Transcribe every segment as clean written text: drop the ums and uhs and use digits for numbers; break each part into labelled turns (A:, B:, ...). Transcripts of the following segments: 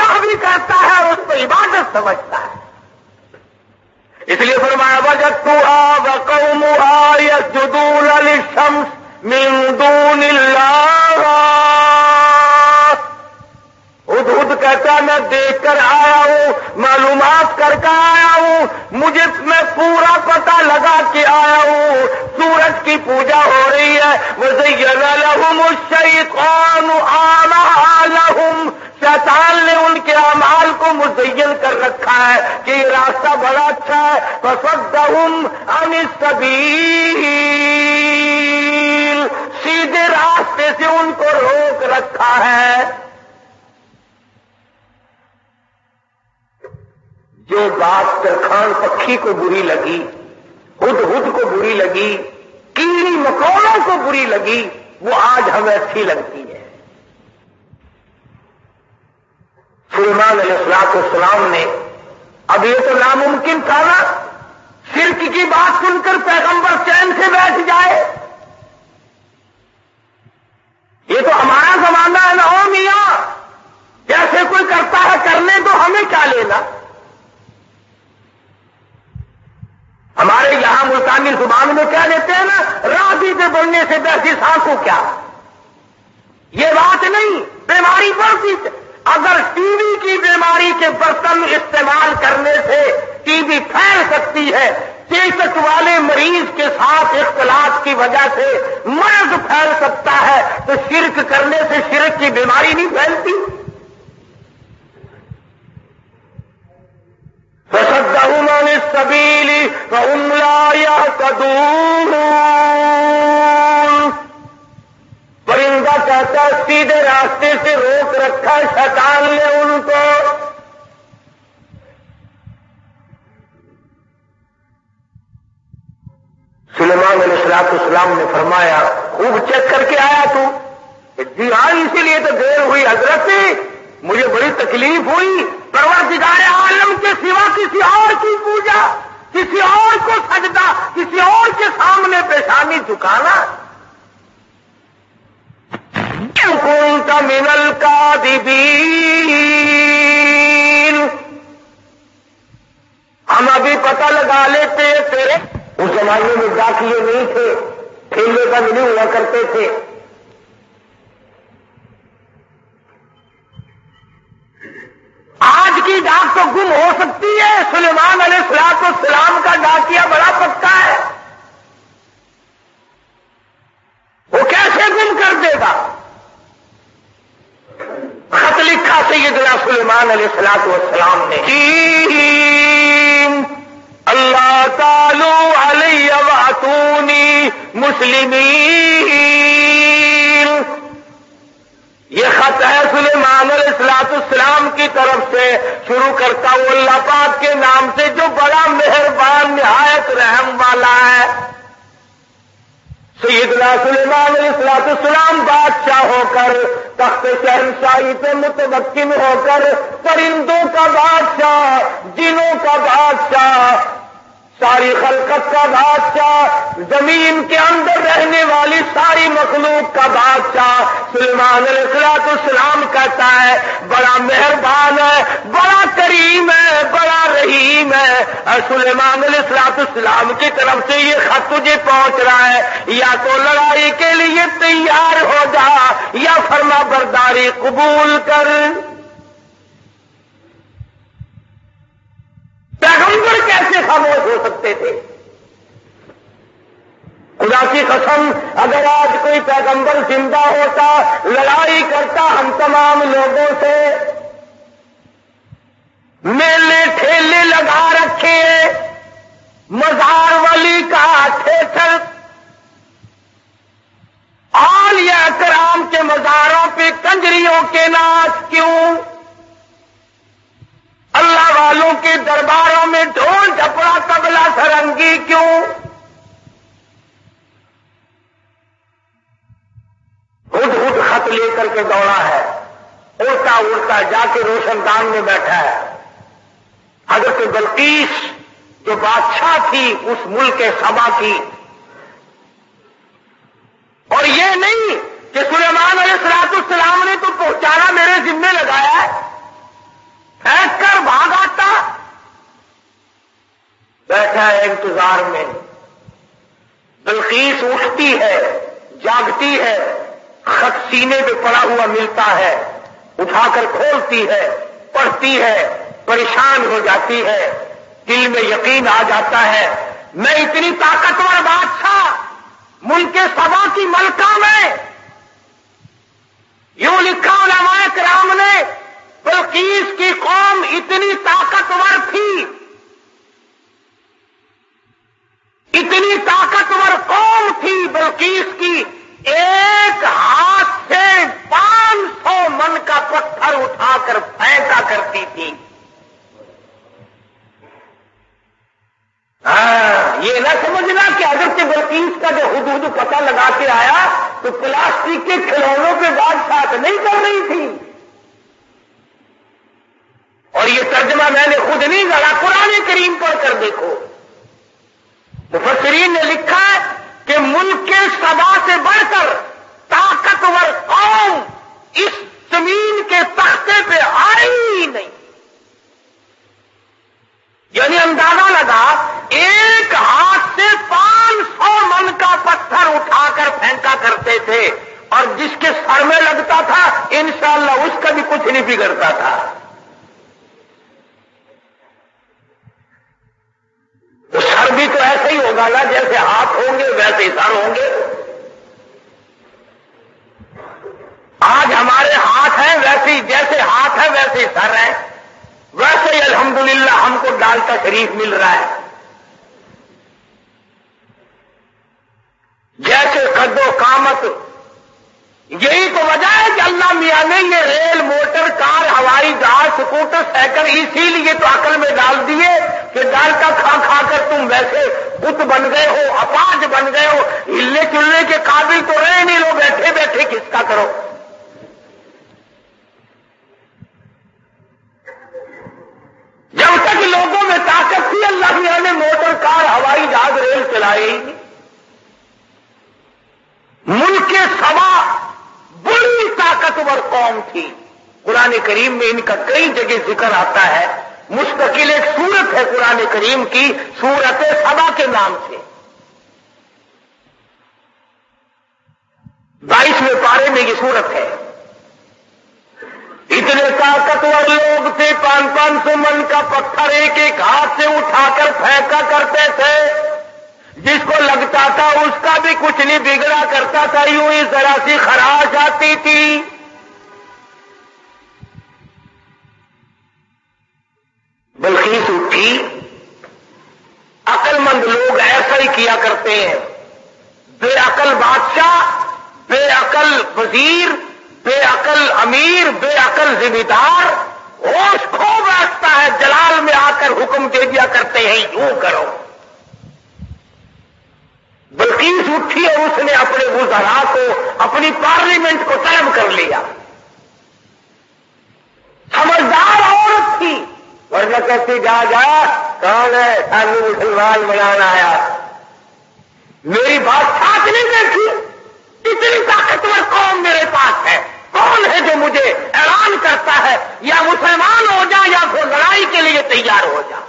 A: گناہ بھی کرتا ہے اور اس کو عبادت سمجھتا ہے. اس لیے فرمایا وجدتها وقومها يسجدون للشمس من دون اللہ. ہدہد کہتا ہے میں دیکھ کر آیا ہوں, معلومات کر کے آیا ہوں, مجھے میں پورا پتہ لگا کے آیا ہوں سورج کی پوجا ہو رہی ہے. وَزَيَّنَ لَهُمُ الشَّيْطَانُ أَعْمَالَهُمْ, شیطان نے ان کے اعمال کو مزین کر رکھا ہے کہ یہ راستہ بڑا اچھا ہے. فَصَدَّهُمْ عَنِ السَّبِيلِ, سیدھے راستے سے ان کو روک رکھا ہے. جو بات ترکھان پکھی کو بری لگی, ہدہد کو بری لگی, کیڑی مکوڑوں کو بری لگی, وہ آج ہمیں اچھی لگتی ہے. سلیمان علیہ السلام نے, اب یہ تو ناممکن تھا نا شرک کی بات سن کر پیغمبر چین سے بیٹھ جائے. یہ تو ہمارا زمانہ ہے نا او میاں, جیسے کوئی کرتا ہے کرنے تو ہمیں کیا لینا. ہمارے یہاں ملتانی زبان میں کیا لیتے ہیں نا, راضی سے بڑھنے سے بیٹھی سانسوں کیا. یہ بات نہیں, بیماری بڑھتی. اگر ٹی وی کی بیماری کے برتن استعمال کرنے سے ٹی وی پھیل سکتی ہے, چیچک والے مریض کے ساتھ اختلاط کی وجہ سے مرض پھیل سکتا ہے, تو شرک کرنے سے شرک کی بیماری نہیں پھیلتی. فَصَدَّهُمْ عَنِ السَّبِيلِ فَهُمْ لَا يَهْتَدُونَ. پرندہ کہتا ہے سیدھے راستے سے روک رکھا شیطان نے ان کو. سلیمان علیہ السلام نے فرمایا خوب چیک کر کے آیا تو؟ جی ہاں, اسی لیے تو دیر ہوئی حضرت, مجھے بڑی تکلیف ہوئی. پروردگار عالم کے سوا کسی اور کی پوجا, کسی اور کو سجدہ, کسی اور کے سامنے پیشانی جھکانا. كنت من الكاذبين, ہم ابھی پتہ لگا لیتے تیرے. اس زمانے میں داخلے نہیں تھے, ٹھیلے کا نہیں ہوا کرتے تھے. آج کی ڈاک تو گم ہو سکتی ہے, سلیمان علیہ السلام کا ڈاکیا بڑا پکا ہے. وہ کیسے گم کر دے گا؟ خط لکھا سیدنا سلیمان علیہ السلام نے, اللہ تعالی علیہ واتونی مسلمین. یہ خط ہے سلیمان علیہ السلام کی طرف سے, شروع کرتا ہوں اللہ پاک کے نام سے جو بڑا مہربان نہایت رحم والا ہے. سیدنا سلیمان علیہ السلام بادشاہ ہو کر, تخت شہنشاہی پہ متمکن ہو کر, پرندوں کا بادشاہ, جنوں کا بادشاہ, ساری خلقت کا بادشاہ, زمین کے اندر رہنے والی ساری مخلوق کا بادشاہ سلیمان علیہ السلام کہتا ہے بڑا مہربان ہے, بڑا کریم ہے, بڑا رحیم ہے. سلیمان علیہ السلام کی طرف سے یہ خط تجھے پہنچ رہا ہے, یا تو لڑائی کے لیے تیار ہو جا یا فرما برداری قبول کر. پیغمبر کیسے خاموش ہو سکتے تھے؟ خدا کی قسم, اگر آج کوئی پیغمبر زندہ ہوتا, لڑائی کرتا ہم تمام لوگوں سے, میلے ٹھیلے لگا رکھے, مزار ولی کا تھیٹر, اولیاء کرام کے مزاروں پہ کنجریوں کے ناچ کیوں, اللہ والوں کے درباروں میں ڈھول ڈھپڑا طبلہ سرنگی کیوں؟ ہدہد خط لے کر کے دوڑا ہے, اڑتا اڑتا جا کے روشن دان میں بیٹھا ہے. حضرت بلقیس جو بادشاہ تھی اس ملک سبا کی, اور یہ نہیں کہ سلیمان علیہ السلام نے تو پہنچانا میرے ذمے لگایا ہے, بیٹھا ہے انتظار میں. بلقیس اٹھتی ہے، جاگتی ہے، خط سینے پہ پڑا ہوا ملتا ہے، اٹھا کر کھولتی ہے، پڑھتی ہے، پریشان ہو جاتی ہے، دل میں یقین آ جاتا ہے میں اتنی طاقتور بادشاہ ملک سبا کی ملکہ میں. یوں لکھا علماء کرام نے بلقیس کی قوم اتنی طاقتور تھی، اتنی طاقتور قوم تھی بلقیس کی، ایک ہاتھ سے 500 من کا پتھر اٹھا کر پھینکا کرتی تھی. یہ نہ سمجھنا کہ حضرت بلقیس کا جو حدود پتہ لگا کے آیا تو پلاسٹک کے کھلونوں پہ بادشاہت نہیں کر رہی تھی. اور یہ ترجمہ میں نے خود نہیں ذرا قرآن کریم پڑھ کر دیکھو. مفسرین نے لکھا ہے کہ ملک کے سبا سے بڑھ کر طاقتور قوم اس زمین کے تختے پہ آئی ہی نہیں. یعنی اندازہ لگا ایک ہاتھ سے 500 من کا پتھر اٹھا کر پھینکا کرتے تھے، اور جس کے سر میں لگتا تھا انشاءاللہ اس کا بھی کچھ نہیں بگڑتا تھا. تو سر بھی تو ایسے ہی ہوگا نا، جیسے ہاتھ ہوں گے ویسے ہی سر ہوں گے. آج ہمارے ہاتھ ہیں ویسے ہی، جیسے ہاتھ ہے ویسے ہی سر ہے. ویسے ہی الحمدللہ ہم کو ڈال کا شریف مل رہا ہے. جیسے قد و قامت، یہی تو وجہ ہے کہ اللہ میاں نے یہ ریل، موٹر، کار، ہوائی جہاز، سکوٹر، سائیکل اسی لیے تو عقل میں ڈال دیے کہ ڈال کا کھا کھا کر تم ویسے بت بن گئے ہو، اپاج بن گئے ہو، ہلنے چلنے کے قابل تو رہے نہیں، لو بیٹھے بیٹھے کس کا کرو. جب تک لوگوں میں طاقت تھی اللہ میاں نے موٹر، کار، ہوائی جہاز، ریل چلائی. ملک سبا بڑی طاقتور قوم تھی. قرآن کریم میں ان کا کئی جگہ ذکر آتا ہے. مستقل ایک سورت ہے قرآن کریم کی، سورت سبا کے نام سے. 22ویں پارے میں یہ سورت ہے. اتنے طاقتور لوگ تھے، 500 من کا پتھر ایک ایک ہاتھ سے اٹھا کر پھینکا کرتے تھے. جس کو لگتا تھا اس کا بھی کچھ نہیں بگڑا کرتا تھا، یوں ہی ذرا سی خراش آتی تھی. بلقیس اٹھی. عقل مند لوگ ایسا ہی کیا کرتے ہیں. بے عقل بادشاہ، بے عقل وزیر، بے عقل امیر، بے عقل ذمہ دار ہوش کھو بیٹھتا ہے، جلال میں آ کر حکم دے دیا کرتے ہیں یوں کرو. بلقیس اٹھی اور اس نے اپنے وزراء کو، اپنی پارلیمنٹ کو طلب کر لیا. سمجھدار عورت تھی، ورنہ کہتی جا کون ہے سانو مسلمان بنانا آیا. میری بات ساتھ نہیں دیکھی، اتنی طاقتور قوم میرے پاس ہے. کون ہے جو مجھے اعلان کرتا ہے یا مسلمان ہو جا یا پھر لڑائی کے لیے تیار ہو جا.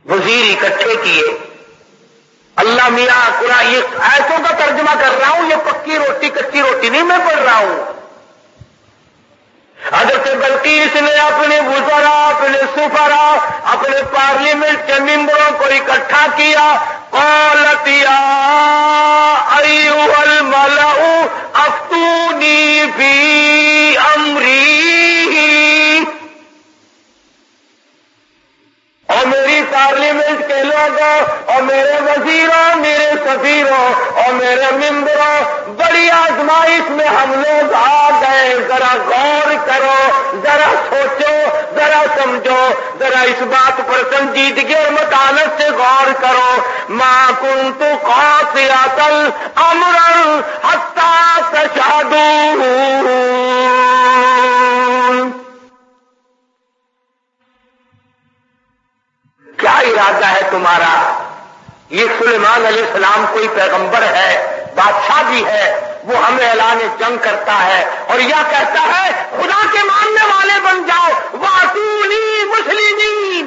A: وزیر اکٹھے کیے. اللہ میاں قرآن یہ آیتوں کا ترجمہ کر رہا ہوں، یہ پکی روٹی کچی روٹی نہیں میں پڑھ رہا ہوں. حضرت بلقیس نے اپنے وزراء، اپنے سفراء، اپنے پارلیمنٹ کے ممبروں کو اکٹھا کیا. قالت یا ایھا الملأ افتونی فی امری، اور میری پارلیمنٹ کے لوگوں اور میرے وزیروں، میرے سفیروں اور میرے ممبروں، بڑی آزمائش میں ہم لوگ آ گئے. ذرا غور کرو، ذرا سوچو، ذرا سمجھو، ذرا اس بات پر سنجیدگی اور متانت سے غور کرو. ما کنت قاطعۃ امرا حتی تشہدون. کیا ارادہ ہے تمہارا؟ یہ سلیمان علیہ السلام کوئی پیغمبر ہے، بادشاہ بھی ہے، وہ ہمیں اعلان جنگ کرتا ہے اور یہ کہتا ہے خدا کے ماننے والے بن جاؤ، وَأْتُونِي مُسْلِمِينَ.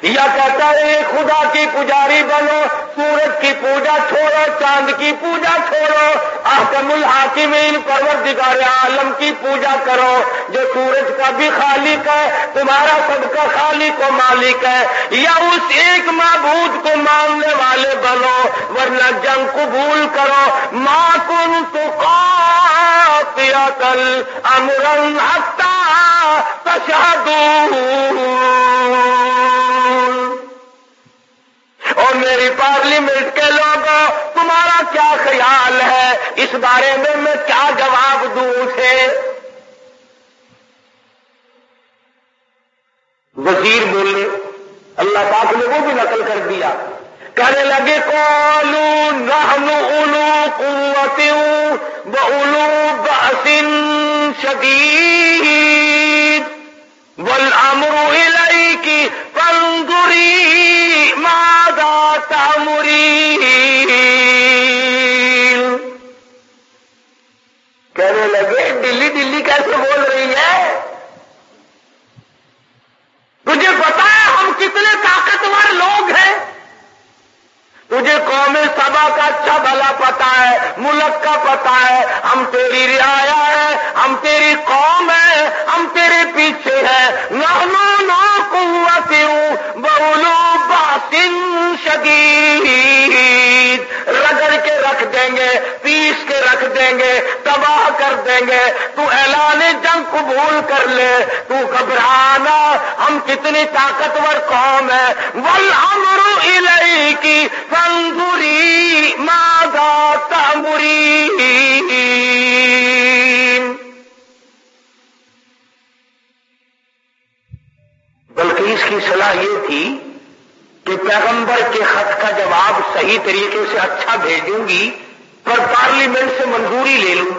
A: یا کہتا ہے خدا کی پجاری بنو، سورج کی پوجا چھوڑو، چاند کی پوجا چھوڑو، احکم الحاکمین پروردگار عالم کی پوجا کرو، جو سورج کا بھی خالق ہے، تمہارا سب کا خالق و مالک ہے، یا اس ایک معبود کو ماننے والے بنو، ورنہ جنگ قبول کرو۔ ما کنت قاطعۃ امرا حتی تشہدون۔ اور میری پارلیمنٹ کے لوگوں، تمہارا کیا خیال ہے اس بارے میں کیا جواب دوں اسے؟ وزیر بولے، اللہ پاک نے وہ بھی نقل کر دیا، کہنے لگے قالوا نحن اولو قوت واولو بأس شدید والامر الیک فانظری ماذا تأمرین۔ کہنے لگے دلی دلی کیسے بول رہی ہے؟ تجھے پتا ہے ہم کتنے طاقتور لوگ ہیں؟ تجھے قوم سبا کا اچھا بھلا پتا ہے، ملک کا پتا ہے، ہم تیری رعایا ہے، ہم تیری قوم ہے، ہم تیرے پیچھے ہیں۔ نحن لا قوت واولو بأس شدید، رگڑ کے رکھ دیں گے، پیس کے رکھ دیں گے، تباہ کر دیں گے۔ تو اعلان جنگ قبول کر لے، تو گھبرانا، ہم کتنی طاقتور قوم ہے۔ والامر الیک فانظری ماذا تأمرین۔ بلکہ اس کی صلاح یہ تھی کہ پیغمبر کے خط کا جواب صحیح طریقے سے اچھا بھیجوں گی، پر پارلیمنٹ سے منظوری لے لوں،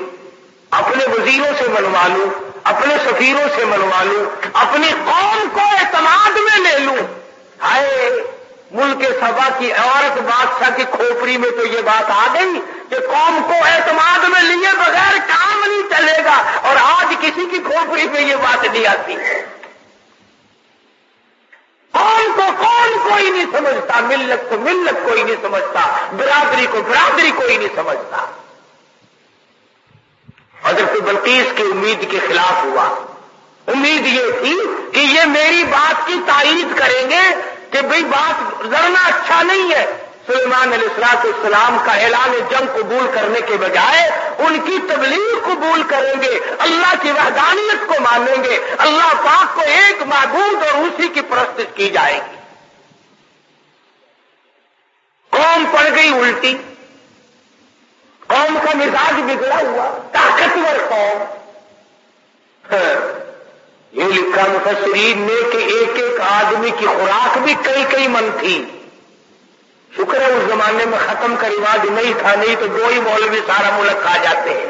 A: اپنے وزیروں سے منوا لوں، اپنے سفیروں سے منوا لوں، اپنی قوم کو اعتماد میں لے لوں۔ ہائے ملک سبا کی عورت بادشاہ کی کھوپڑی میں تو یہ بات آ گئی کہ قوم کو اعتماد میں لیے بغیر کام نہیں چلے گا، اور آج کسی کی کھوپڑی میں یہ بات نہیں آتی۔ قوم کو قوم کوئی نہیں سمجھتا، ملت کو ملت کوئی نہیں سمجھتا، برادری کو برادری کوئی نہیں سمجھتا۔ حضرت بلقیس کی امید کے خلاف ہوا۔ امید یہ تھی کہ یہ میری بات کی تائید کریں گے کہ بھئی بات لڑنا اچھا نہیں ہے۔ سلیمان علیہ السلام کا اعلان جنگ قبول کرنے کے بجائے ان کی تبلیغ قبول کریں گے، اللہ کی وحدانیت کو مانیں گے، اللہ پاک کو ایک معبود اور اسی کی پرستش کی جائے گی۔ قوم پڑ گئی الٹی، قوم کا مزاج بگڑا ہوا، طاقتور قوم۔ یہ لکھا مفسرین نے کہ ایک ایک آدمی کی خوراک بھی کئی کئی من تھی۔ شکر ہے اس زمانے میں ختم کا رواج نہیں تھا، نہیں تو دو ہی مولوی سارا ملک کھا جاتے ہیں۔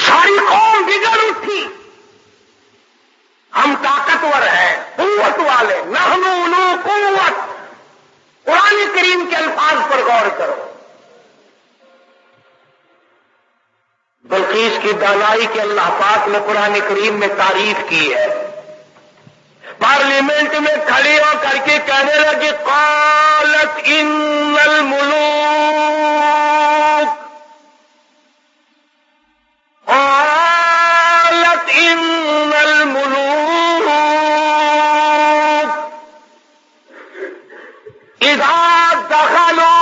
A: ساری قوم بگڑ اٹھی، ہم طاقتور ہیں، قوت والے، نحن اولو قوت۔ قرآن کریم کے الفاظ پر غور کرو۔ بلقیس کی دانائی کے اللہ پاک نے قرآن کریم میں تعریف کی ہے۔ پارلیمنٹ میں کھڑی ہو کر کے کہنے لگے قالت ان الملوک، قالت ان الملوک اذا دخلوا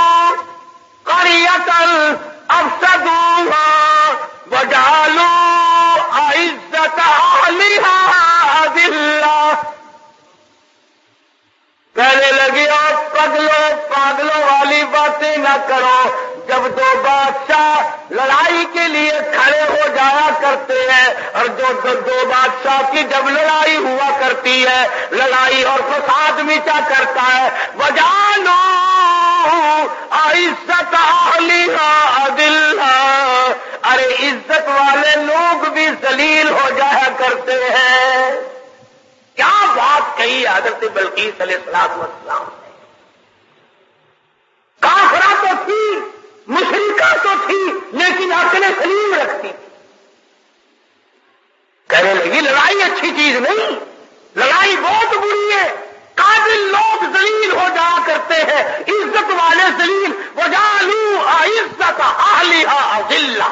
A: قرية افسدوها وجعلوا عزت اہلها اذلہ۔ کہنے لگے آپ پاگلوں والی باتیں نہ کرو۔ جب دو بادشاہ لڑائی کے لیے کھڑے ہو جایا کرتے ہیں، اور جو دو بادشاہ کی جب لڑائی ہوا کرتی ہے، لڑائی اور فساد مچا کرتا ہے، وجعلوا عزت اہلها اذلہ، ارے عزت والے لوگ بھی ذلیل ہو جایا کرتے ہیں۔ کیا بات کہی حضرت بلقیس علیہ السلام نے۔ کافرہ تو تھی، مشرکہ تو تھی، لیکن عقل سلیم رکھتی تھی۔ کہنے لگی لڑائی اچھی چیز نہیں، لڑائی بہت بری ہے، قابل لوگ ذلیل ہو جایا کرتے ہیں، عزت والے ذلیل، وجعلوا اعزت اہلھا اذلہ،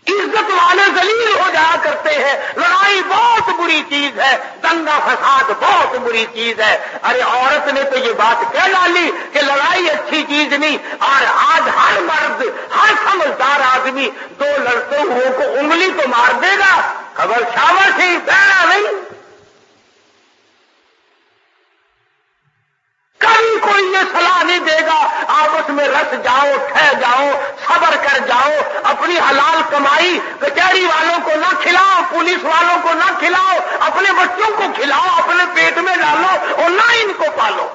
A: عزت والے ذلیل ہو جایا کرتے ہیں، لڑائی بہت بری چیز ہے، دنگا فساد بہت بری چیز ہے۔ ارے عورت نے تو یہ بات کہہ ڈالی کہ لڑائی اچھی چیز نہیں، اور آج ہر مرد، ہر سمجھدار آدمی دو لڑتے ہوئے کو انگلی تو مار دے گا، خبر شاور سے بہنا نہیں۔ کبھی کوئی یہ صلاح نہیں دے گا آپس میں رس جاؤ، ٹھہ جاؤ، صبر کر جاؤ، اپنی حلال کمائی کچہری والوں کو نہ کھلاؤ، پولیس والوں کو نہ کھلاؤ، اپنے بچوں کو کھلاؤ، اپنے پیٹ میں ڈالو اور نہ ان کو پالو۔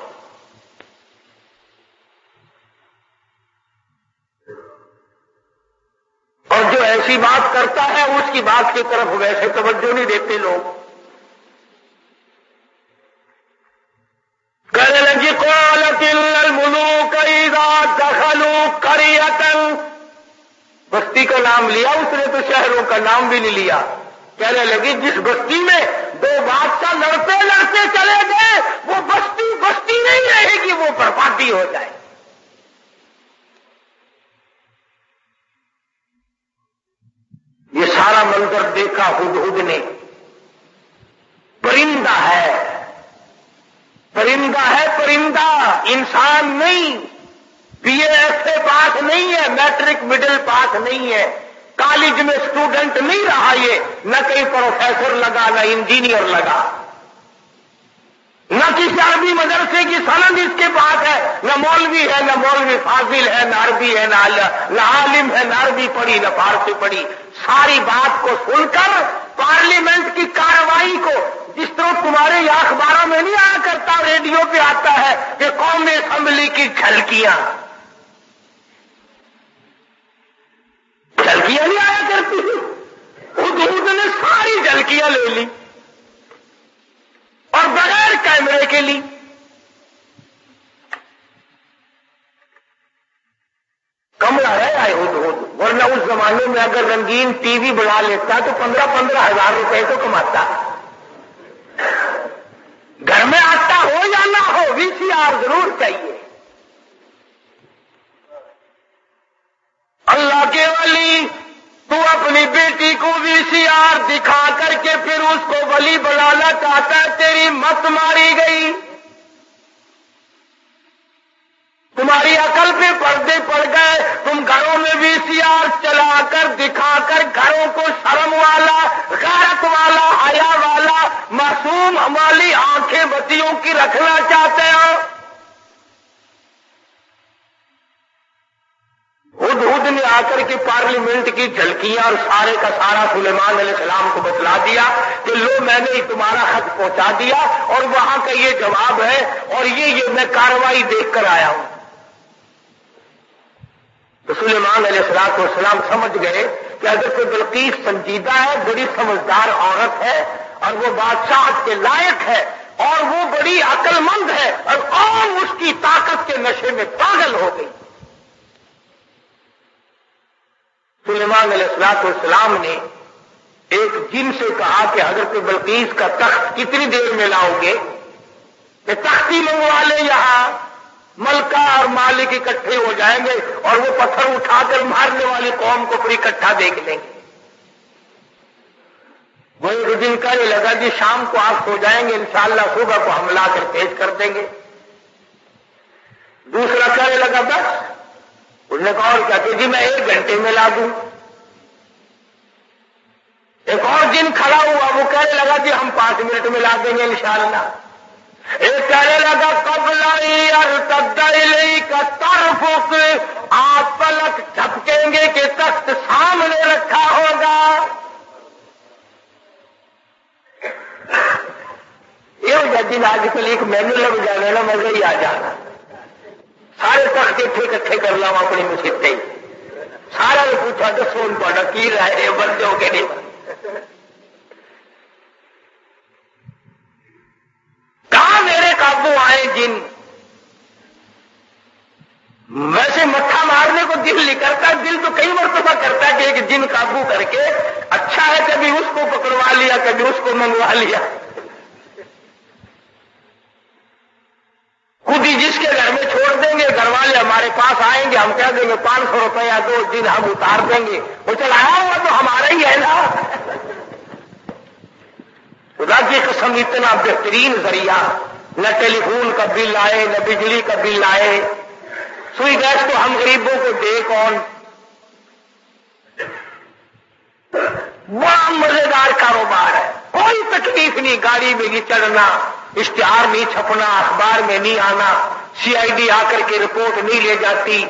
A: اور جو ایسی بات کرتا ہے اس کی بات کی طرف ویسے توجہ نہیں دیتے لوگ۔ کہنے لگی قالت الملوک اذا دخلوا قریۃ، بستی کا نام لیا اس نے تو شہروں کا نام بھی نہیں لیا۔ کہنے لگی جس بستی میں دو بادشاہ لڑتے لڑتے چلے گئے وہ بستی بستی نہیں رہے گی، وہ بربادی ہو جائے۔ یہ سارا منظر دیکھا ہدہد نے، پرندہ ہے، پرندہ ہے، پرندہ، انسان نہیں، بی اے ایف اے پاس نہیں ہے، میٹرک مڈل پاس نہیں ہے، کالج میں اسٹوڈنٹ نہیں رہا، یہ نہ کہیں پروفیسر لگا، نہ انجینئر لگا، نہ کسی عربی مدرسے کی سند اس کے پاس ہے، نہ مولوی ہے، نہ مولوی فاضل ہے، نہ عربی ہے، نہ عالم ہے، نہ عربی پڑھی نہ فارسی پڑھی۔ ساری بات کو سن کر پارلیمنٹ کی کارروائی کو، جس طرح تمہارے یہاں اخباروں میں نہیں آیا کرتا، ریڈیو پہ آتا ہے کہ قومی اسمبلی کی جھلکیاں نہیں آیا کرتی، ہدہد نے ساری جھلکیاں لے لی اور بغیر کیمرے کے لی۔ کملا ہے آئے ہدہد، ورنہ اس زمانے میں اگر رنگین ٹی وی بنا لیتا تو 15,000 روپے تو کماتا۔ گھر میں آتا ہو یا نہ ہو وی سی آر ضرور چاہیے۔ اللہ کے ولی، تو اپنی بیٹی کو وی سی آر دکھا کر کے پھر اس کو ولی بنانا چاہتا ہے، تیری مت ماری گئی، تمہاری عقل پہ پردے پڑ گئے، تم گھروں میں وی سی آر چلا کر دکھا کر گھروں کو شرم والا، غیرت والا، حیا والا، معصوم والی آنکھیں بتیوں کی رکھنا چاہتے ہو۔ ہدہد نے آ کر کے پارلیمنٹ کی جھلکیاں اور سارے کا سارا سلیمان علیہ السلام کو بتلا دیا کہ لو میں نے تمہارا خط پہنچا دیا اور وہاں کا یہ جواب ہے اور یہ میں کارروائی دیکھ کر آیا ہوں۔ تو سلیمان علیہ السلام سمجھ گئے کہ حضرت بلقیس سنجیدہ ہے، بڑی سمجھدار عورت ہے اور وہ بادشاہ کے لائق ہے اور وہ بڑی عقل مند ہے، اور قوم اس کی طاقت کے نشے میں پاگل ہو گئی۔ سلیمان علیہ السلام نے ایک جن سے کہا کہ حضرت بلقیس کا تخت کتنی دیر میں لاؤ گے، کہ تختی منگوا لے، یہاں ملکہ اور مالک اکٹھے ہو جائیں گے اور وہ پتھر اٹھا کر مارنے والی قوم کو پھر اکٹھا دیکھ لیں گے۔ وہ ایک دن کا یہ لگا جی شام کو آپ سو جائیں گے، انشاءاللہ صبح کو ہم لا کر پیش کر دیں گے۔ دوسرا کہنے لگا بس، اس نے کہا اور کیا کہ جی میں 1 گھنٹے میں لا دوں۔ ایک اور جن کھڑا ہوا وہ کہنے لگا جی ہم 5 منٹ میں لا دیں گے انشاءاللہ۔ ایک کہنے لگا قبل ارتد الیک طرفک، آپ پلک جھپکیں گے کہ تخت سامنے رکھا ہوگا۔ یہ ہو جاتی نا آج کل ایک مینو لگ جانا نا، مزہ ہی آ جانا، سارے تخت اکٹھے کر لاؤ اپنی مصیبتیں، سارا نے پوچھا تو سون پڑا کی رہے بندے ہو کے نہیں، کہاں میرے قابو آئے جن، ویسے مٹھا مارنے کو دل نہیں کرتا. دل تو کئی مرتبہ کرتا ہے کہ ایک جن قابو کر کے اچھا ہے کبھی اس کو پکڑوا لیا کبھی اس کو منگوا لیا. خود ہی جس کے گھر میں چھوڑ دیں گے گھر والے ہمارے پاس آئیں گے, ہم کہہ دیں گے 500 روپیہ دو, دن ہم اتار دیں گے. وہ چلایا ہوا تو ہمارا ہی ہے نا. خدا کی قسم اتنا بہترین ذریعہ, نہ ٹیلی فون کا بل آئے نہ بجلی کا بل آئے. سوئی گیس تو ہم غریبوں کو دے کون. بڑا مزیدار کاروبار ہے, کوئی تکلیف نہیں, گاڑی میں نہیں چڑھنا, اشتہار نہیں چھپنا, اخبار میں نہیں آنا, CID آ کر کے رپورٹ نہیں لے جاتی,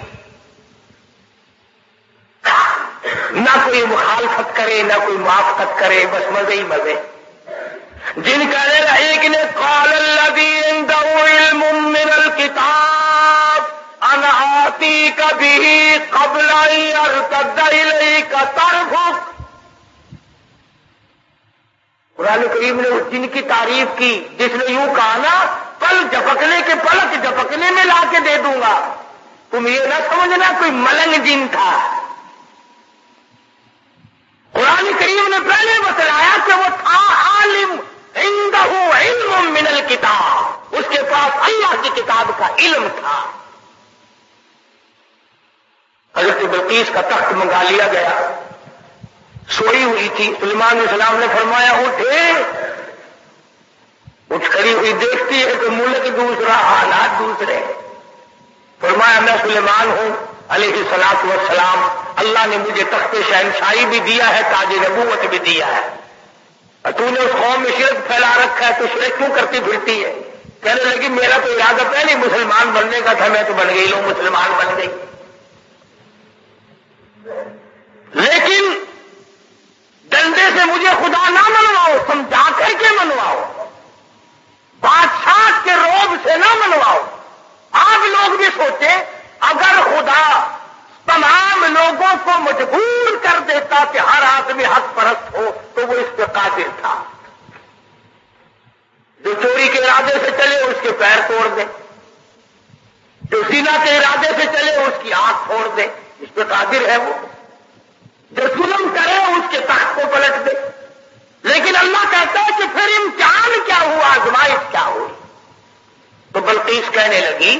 A: نہ کوئی مخالفت کرے نہ کوئی موافقت کرے, بس مزے ہی مزے. جن کا ایک نے قال الذی عنده علم من الکتاب انا آتیک به قبل ان یرتد الیک طرفک. قرآن کریم نے اس جن کی تعریف کی جس نے یوں کہا نا پلک جھپکنے میں لا کے دے دوں گا. تم یہ نہ سمجھنا کوئی ملنگ جن تھا. قرآن کریم نے پہلے بتلایا کہ وہ تھا عالم, عنده علم من الکتاب, اس کے پاس اللہ کی کتاب کا علم تھا. حضرت بلقیس کا تخت منگا لیا گیا, سوئی ہوئی تھی. سلیمان علیہ السلام نے فرمایا اٹھے, اٹھ کھڑی ہوئی دیکھتی ہے کہ ملک دوسرا حالات دوسرے. فرمایا میں سلیمان ہوں علیہ الصلوۃ والسلام, اللہ نے مجھے تخت شہنشاہی بھی دیا ہے, تاج نبوت بھی دیا ہے. تو نے اس قوم میں شرک پھیلا رکھا ہے, تو شرک کیوں کرتی پھرتی ہے. کہنے لگی میرا تو ارادہ پہلے مسلمان بننے کا تھا, میں تو بن گئی, لو مسلمان بن گئی. لیکن ڈنڈے سے مجھے خدا نہ منواؤ, سمجھا کر کے منواؤ, بادشاہ کے روب سے نہ منواؤ. آپ لوگ بھی سوچیں اگر خدا تمام لوگوں کو مجبور کر دیتا کہ ہر آدمی حق پرست ہو تو وہ اس پہ قادر تھا. جو چوری کے ارادے سے چلے اس کے پیر توڑ دے, جو زنا کے ارادے سے چلے اس کی آنکھ پھوڑ دے, اس پہ قادر ہے وہ. جو ظلم کرے اس کے تخت کو پلٹ دے. لیکن اللہ کہتا ہے کہ پھر امتحان کیا ہوا, آزمائش کیا ہوئی. تو بلقیس کہنے لگی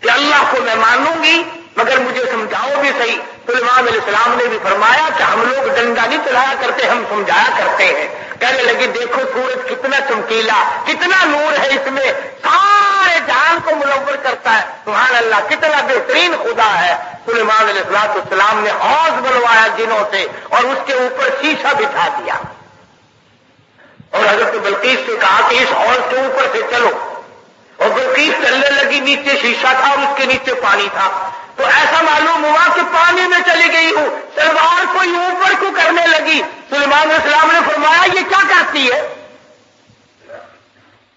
A: کہ اللہ کو میں مانوں گی مگر مجھے سمجھاؤ بھی صحیح. سلیمان علیہ السلام نے بھی فرمایا کہ ہم لوگ ڈنڈا نہیں چلایا کرتے, ہم سمجھایا کرتے ہیں. کہنے لگی دیکھو سورج کتنا چمکیلا, کتنا نور ہے اس میں, سارے جہان کو منور کرتا ہے. سبحان اللہ, کتنا بہترین خدا ہے. سلیمان علیہ السلام نے حوض بنوایا جنوں سے اور اس کے اوپر شیشہ بچھا دیا اور حضرت بلقیس سے کہا کہ اس حوض کے اوپر سے چلو. اور بلقیس چلنے لگی, نیچے شیشہ تھا اور اس کے نیچے پانی تھا. تو ایسا معلوم ہوا کہ پانی میں چلی گئی ہوں, سلوار کو اوپر کو کرنے لگی. سلیمان علیہ السلام نے فرمایا یہ کیا کرتی ہے.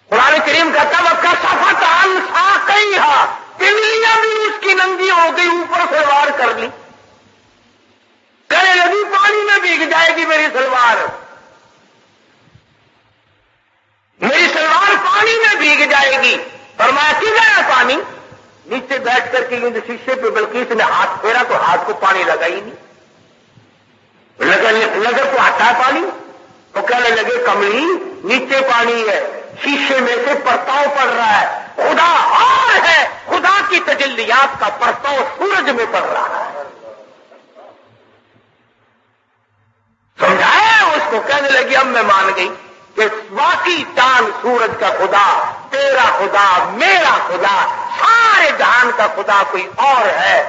A: قرآن کریم کہتا وقت صفت عن ساقیہا, پنڈلیاں بھی اس کی ننگی ہو گئی, اوپر سلوار کر لی. کہنے لگی پانی میں بھیگ جائے گی میری سلوار, میری سلوار پانی میں بھیگ جائے گی. فرمایا کدھر ہے پانی. نیچے بیٹھ کر کے شیشے پہ بلقیس نے ہاتھ پھیرا تو ہاتھ کو پانی لگا ہی نہیں. نظر کو آتا ہے پانی. تو کہنے لگے کملی نیچے پانی ہے, شیشے میں سے پرتاؤ پڑ رہا ہے. خدا اور ہے, خدا کی تجلیات کا پرتاؤ سورج میں پڑ رہا ہے. سمجھایا اس کو. کہنے لگی اب میں مان گئی کہ واقعی چاند سورج کا خدا, تیرا خدا, میرا خدا, سارے جہان کا خدا کوئی اور ہے.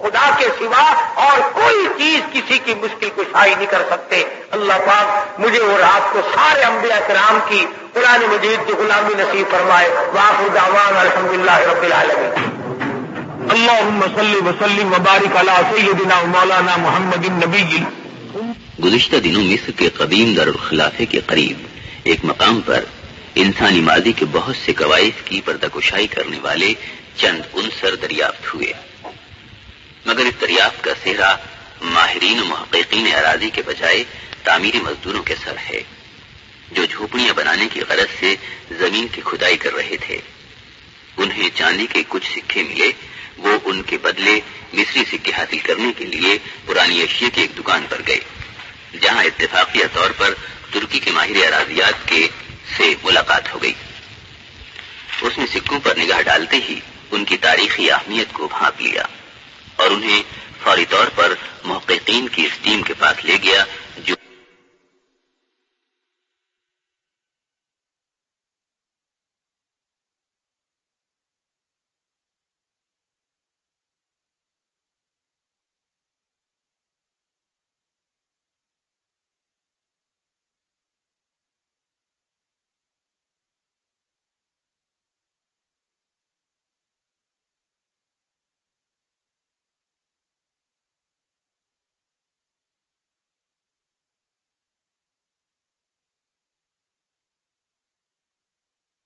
A: خدا کے سوا اور کوئی چیز کسی کی مشکل کشائی نہیں کر سکتے. اللہ پاک مجھے اور آپ کو سارے انبیاء کرام کی قرآن مجید کی غلامی نصیب فرمائے. وآخر دعوانا الحمدللہ رب العالمین. اللہم صلی وسلم وبارک علی سیدنا مولانا محمد النبی.
B: گزشتہ دنوں مصر کے قدیم دارالخلافے کے قریب ایک مقام پر انسانی ماضی کے بہت سے قوائف کی پردہ کشائی کرنے والے چند عنصر دریافت ہوئے، مگر اس دریافت کا سہرا ماہرین و محققین اراضی کے بجائے تعمیری مزدوروں کے سر ہے، جو جھوپڑیاں بنانے کی غرض سے زمین کی کھدائی کر رہے تھے. انہیں چاندی کے کچھ سکے ملے، وہ ان کے بدلے مصری سکے حاصل کرنے کے لیے پرانی ایشیا کی ایک دکان پر گئے، جہاں اتفاقیہ طور پر ترکی کے ماہر اراضیات سے ملاقات ہو گئی۔ اس نے سکوں پر نگاہ ڈالتے ہی ان کی تاریخی اہمیت کو بھانپ لیا اور انہیں فوری طور پر محققین کی اس ٹیم کے پاس لے گیا